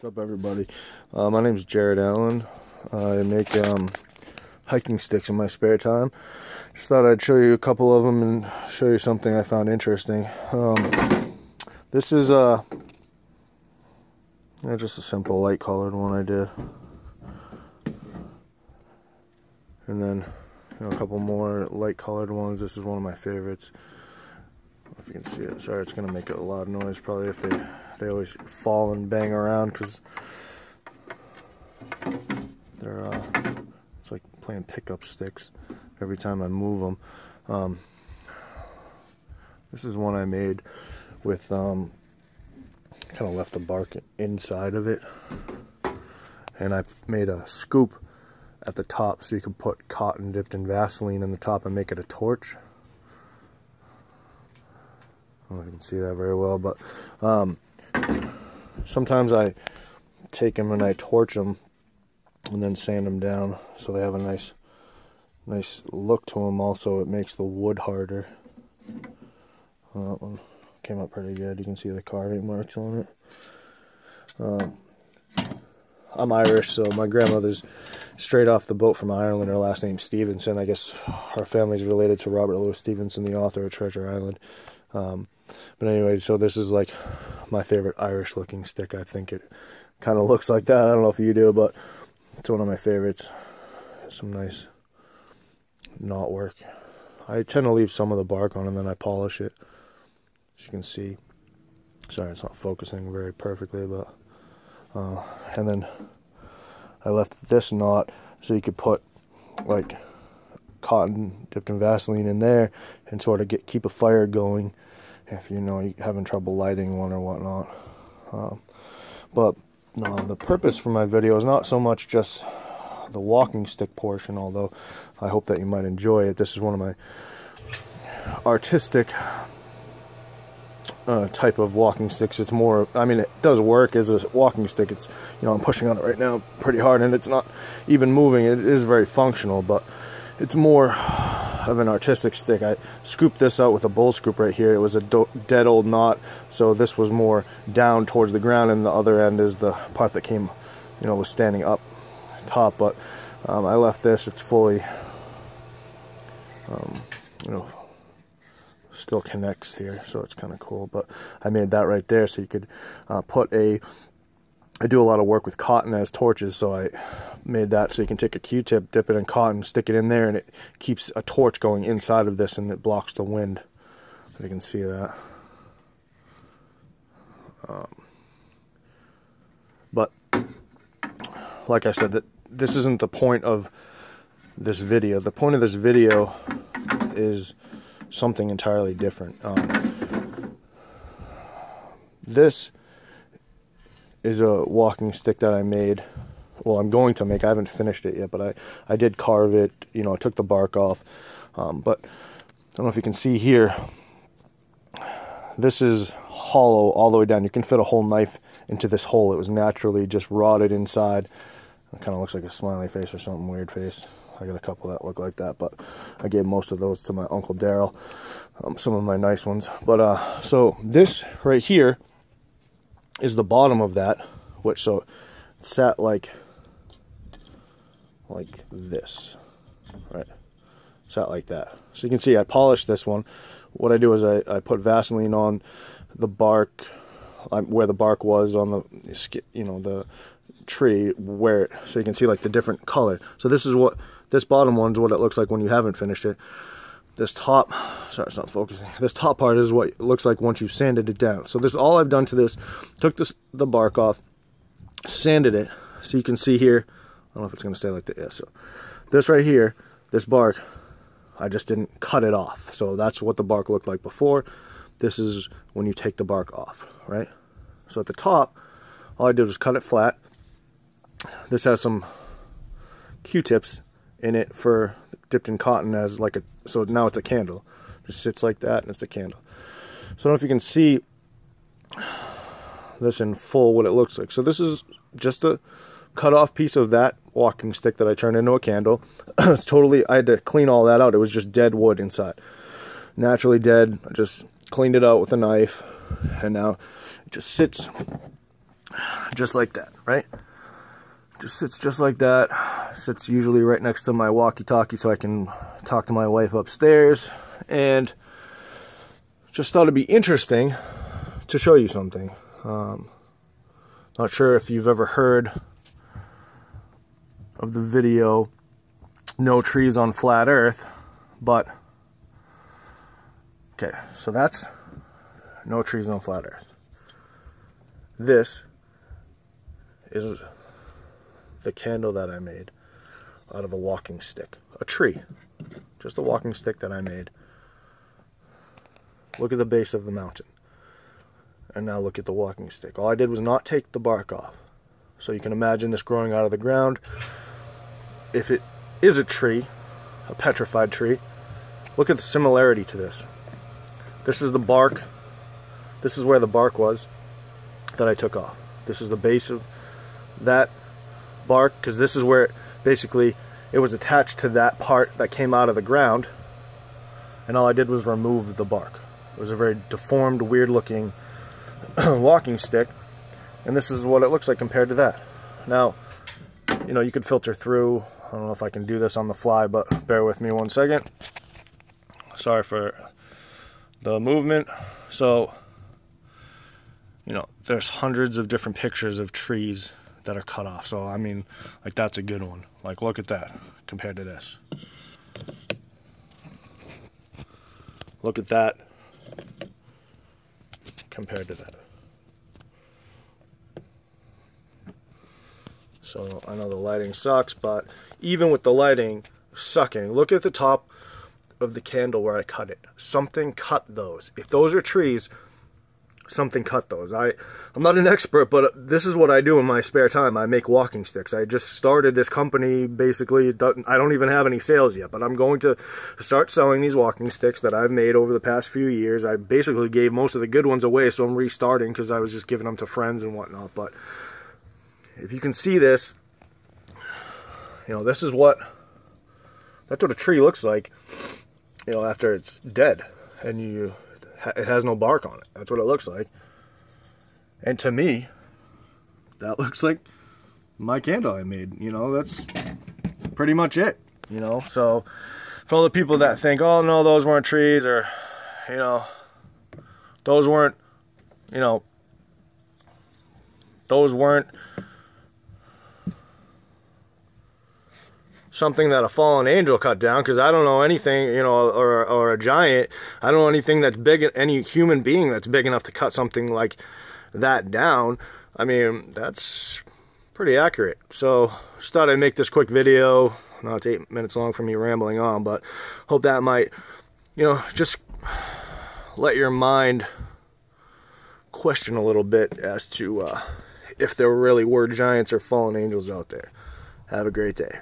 What's up, everybody? My name's Jared Allen. I make hiking sticks in my spare time. Just thought I'd show you a couple of them and show you something I found interesting. This is just a simple light colored one I did, and then a couple more light colored ones. This is one of my favorites. I don't know if you can see it. Sorry, it's gonna make a lot of noise probably if they always fall and bang around because they're it's like playing pickup sticks every time I move them. This is one I made with kind of left the bark inside of it, and I made a scoop at the top so you can put cotton dipped in Vaseline in the top and make it a torch. I don't know if you can see that very well, but sometimes I take them and I torch them and then sand them down so they have a nice look to them. Also, it makes the wood harder. That one came out pretty good. You can see the carving marks on it. I'm Irish, so my grandmother's straight off the boat from Ireland. Her last name's Stevenson. I guess our family's related to Robert Louis Stevenson, the author of Treasure Island. But anyway, so this is like my favorite Irish looking stick. I think it kind of looks like that. I don't know if you do, but it's one of my favorites. Some nice knot work. I tend to leave some of the bark on and then I polish it, as you can see. Sorry, it's not focusing very perfectly, but and then I left this knot so you could put like cotton dipped in Vaseline in there and sort of keep a fire going if you're having trouble lighting one or whatnot. But the purpose for my video is not so much just the walking stick portion, although I hope that you might enjoy it. This is one of my artistic type of walking sticks. It's more, I mean, it does work as a walking stick. It's, I'm pushing on it right now pretty hard and it's not even moving. It is very functional, but it's more of an artistic stick. I scooped this out with a bowl scoop right here. It was a dead old knot, so this was more down towards the ground, and the other end is the part that came, was standing up top. But I left this. It's fully, still connects here, so it's kind of cool. But I made that right there so you could put I do a lot of work with cotton as torches, so I made that so you can take a Q-tip, dip it in cotton, stick it in there, and it keeps a torch going inside of this, and it blocks the wind. You can see that. But like I said, this isn't the point of this video. The point of this video is something entirely different. This is a walking stick that I made. Well, I'm going to make. I haven't finished it yet, but I did carve it. I took the bark off. But I don't know if you can see here. This is hollow all the way down. You can fit a whole knife into this hole. It was naturally just rotted inside. It kind of looks like a smiley face or something, weird face. I got a couple that look like that, but I gave most of those to my Uncle Daryl. Some of my nice ones. But so this right here is the bottom of that, which so it sat like this, right? Sat like that. So you can see I polished this one. What I do is I put Vaseline on the bark, where the bark was on the tree, so you can see like the different color. So this bottom one's what it looks like when you haven't finished it. This top, sorry, it's not focusing. This top part is what it looks like once you've sanded it down. So this is all I've done to this. Took the bark off, sanded it, so you can see here. I don't know if it's going to stay like this. Yeah, so this right here, this bark, I just didn't cut it off. So that's what the bark looked like before. This is when you take the bark off, right? So at the top, all I did was cut it flat. This has some Q-tips in it for dipped in cotton as so now it's a candle. Just sits like that and it's a candle. So I don't know if you can see this in full what it looks like. So this is just a cut off piece of that walking stick that I turned into a candle. It's totally, I had to clean all that out. It was just dead wood inside. Naturally dead. I just cleaned it out with a knife, and now it just sits Just like that, right? Just sits just like that. Sits usually right next to my walkie-talkie so I can talk to my wife upstairs. And just thought it'd be interesting to show you something. Not sure if you've ever heard of the video No Trees on Flat Earth, but okay, so that's No Trees on Flat Earth. This is the candle that I made out of a walking stick, a tree, just a walking stick that I made. Look at the base of the mountain, and now look at the walking stick. All I did was not take the bark off. So you can imagine this growing out of the ground. If it is a tree, a petrified tree, look at the similarity to this. This is the bark. This is where the bark was that I took off. This is the base of that bark, because this is where basically it was attached to that part that came out of the ground, and all I did was remove the bark. It was a very deformed, weird looking walking stick, and this is what it looks like compared to that. Now, you know, you could filter through. I don't know if I can do this on the fly, but bear with me one second. Sorry for the movement. So, you know, there's hundreds of different pictures of trees that are cut off. So, I mean, like, that's a good one. Like, look at that compared to this. Look at that compared to that. So I know the lighting sucks, but even with the lighting sucking, look at the top of the candle where I cut it. Something cut those. If those are trees, something cut those. I'm not an expert, but this is what I do in my spare time. I make walking sticks. I just started this company, basically. I don't even have any sales yet, but I'm going to start selling these walking sticks that I've made over the past few years. I basically gave most of the good ones away, so I'm restarting because I was just giving them to friends and whatnot. But if you can see this, you know, this is that's what a tree looks like, you know, after it's dead and it has no bark on it. That's what it looks like. And to me, that looks like my candle I made. You know, that's pretty much it. You know, so for all the people that think, oh no, those weren't trees, or, you know, those weren't something that a fallen angel cut down, because I don't know anything, you know, or a giant. I don't know anything that's big, any human being that's big enough to cut something like that down. I mean, that's pretty accurate. So just thought I'd make this quick video. Now it's 8 minutes long for me rambling on, but hope that might, you know, just let your mind question a little bit as to if there really were giants or fallen angels out there. Have a great day.